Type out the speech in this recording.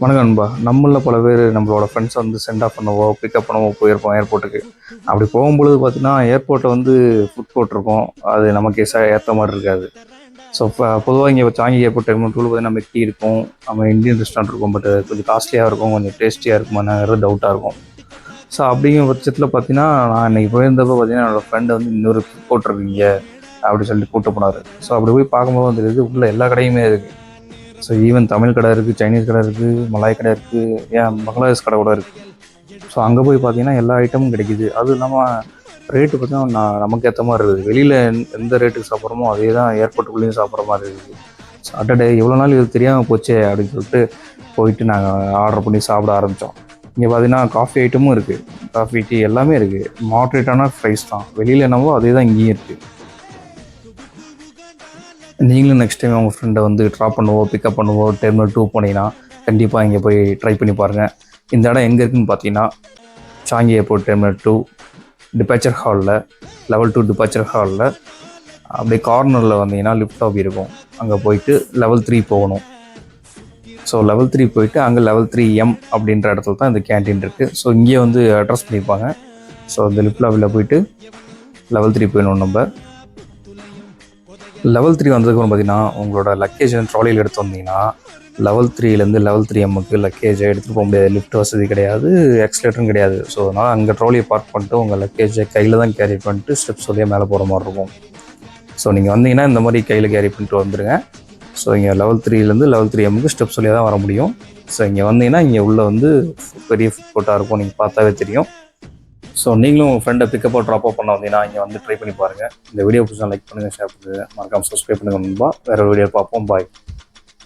வணக்கம் நண்பா. நம்மளில் பல பேர் நம்மளோட ஃப்ரெண்ட்ஸை வந்து சென்ட் ஆஃப் பண்ணவோ பிக்கப் பண்ணவோ போயிருப்போம் ஏர்போர்ட்டுக்கு. அப்படி போகும்பொழுது பார்த்தீங்கன்னா ஏர்போர்ட்டில் வந்து ஃபுட் கோர்ட் இருக்கும். அது நமக்கு ஏற்ற மாதிரி இருக்காது. ஸோ இப்போ பொதுவாக இங்கே சாங்கி ஏர்போர்ட் டெர்மினல் 2 பார்த்தீங்கன்னா நம்ம டீ இருக்கும், நம்ம இந்தியன் ரெஸ்டாரண்ட் இருக்கும். பட் கொஞ்சம் காஸ்ட்லியாக இருக்கும், கொஞ்சம் டேஸ்டியாக இருக்குமாங்கிறது டவுட்டாக இருக்கும். ஸோ அப்படிங்கிற பட்சத்தில் பார்த்தீங்கன்னா நான் இன்றைக்கி போயிருந்தப்போ பார்த்தீங்கன்னா என்னோடய ஃப்ரெண்டை வந்து இன்னொரு ஃபுட் கோர்ட் இருக்கீங்க அப்படி சொல்லிட்டு கூப்பிட்டு போனார். ஸோ அப்படி போய் பார்க்கும்போது வந்துருக்குது உள்ள எல்லா கடையுமே இருக்குது. ஸோ ஈவன் தமிழ் கடை இருக்குது, சைனீஸ் கடை இருக்குது, மலாய் கடை இருக்குது, ஏன் பங்களாதேஷ் கடை கூட இருக்குது. ஸோ அங்கே போய் பார்த்தீங்கன்னா எல்லா ஐட்டமும் கிடைக்கிது. அது இல்லாமல் ரேட்டு பார்த்தீங்கன்னா நமக்கு ஏற்ற மாதிரி இருக்குது. வெளியில் எந்த ரேட்டுக்கு சாப்பிட்றோமோ அதே தான் ஏர்போர்ட்டுக்குள்ளேயும் சாப்பிட்ற மாதிரி இருக்குது. சாட்டர்டே எவ்வளோ நாள் இது தெரியாமல் போச்சே அப்படின்னு சொல்லிட்டு போயிட்டு நாங்கள் ஆர்டர் பண்ணி சாப்பிட ஆரம்பித்தோம். இங்கே பார்த்தீங்கன்னா காஃபி ஐட்டமும் இருக்குது, காஃபி டீ எல்லாமே இருக்குது. மாட்ரேட்டான ப்ரைஸ் தான். வெளியில் என்னவோ அதே தான் இங்கேயும் இருக்குது. நீங்களும் நெக்ஸ்ட் டைம் உங்கள் ஃப்ரெண்டை வந்து ட்ராப் பண்ணுவோம் பிக்கப் பண்ணுவோம் டெர்மினல் 2 போனீங்கன்னா கண்டிப்பாக இங்கே போய் ட்ரை பண்ணி பாருங்கள். இந்த இடம் எங்கே இருக்குதுன்னு பார்த்தீங்கன்னா சாங்கி ஏர்போர்ட் டெர்மினல் 2 டிபார்ச்சர் ஹாலில், லெவல் 2 டிபார்ச்சர் ஹாலில் அப்படியே கார்னரில் வந்தீங்கன்னா லிஃப்ட் லாபி இருக்கும். அங்கே போயிட்டு லெவல் 3 போகணும். ஸோ லெவல் 3 போயிட்டு அங்கே லெவல் 3M அப்படின்ற இடத்துல தான் இந்த கேன்டீன் இருக்குது. ஸோ இங்கே வந்து அட்ரஸ் பண்ணியிருப்பாங்க. ஸோ இந்த லிஃப்ட் லாபியில் போயிட்டு லெவல் 3 போயிடணும். நம்ம லெவல் 3 வந்ததுக்கப்புறம் பார்த்தீங்கன்னா உங்களோட லக்கேஜ் ட்ராலியில் எடுத்து வந்தீங்கன்னா லெவல் 3லேருந்து லெவல் 3Mக்கு லக்கேஜை எடுத்துகிட்டு போக முடியாது. லிஃப்ட் வசதி கிடையாது, எக்ஸ்லேட்டரும் கிடையாது. ஸோ அதனால் அங்கே ட்ராலியை பார்க் பண்ணிட்டு உங்கள் லக்கேஜை கையில் தான் கேரி பண்ணிட்டு ஸ்டெப்ஸ் வழியாக மேலே போகிற மாதிரி இருக்கும். ஸோ நீங்கள் வந்தீங்கன்னா இந்த மாதிரி கையில் கேரி பண்ணிட்டு வந்துடுங்க. ஸோ இங்கே லெவல் 3லேருந்து லெவல் 3Mக்கு ஸ்டெப்ஸ் வழியாக தான் வர முடியும். ஸோ இங்கே வந்தீங்கன்னா இங்கே உள்ளே வந்து பெரிய ஃபுட் கோர்ட்டாக இருக்கும், நீங்கள் பார்த்தாவே தெரியும். ஸோ நீங்களும் உங்கள் ஃப்ரெண்டை பிக்கப் ட்ராப்அப் பண்ண வந்தீங்கன்னா இங்கே வந்து ட்ரை பண்ணி பாருங்கள். இந்த வீடியோ பிடிச்சா லைக் பண்ணுங்கள், ஷேர் பண்ணுங்கள், மறக்காமல் சப்ஸ்கிரைப் பண்ணுங்கள் நண்பா. வேறு வீடியோ பார்ப்போம். பாய்.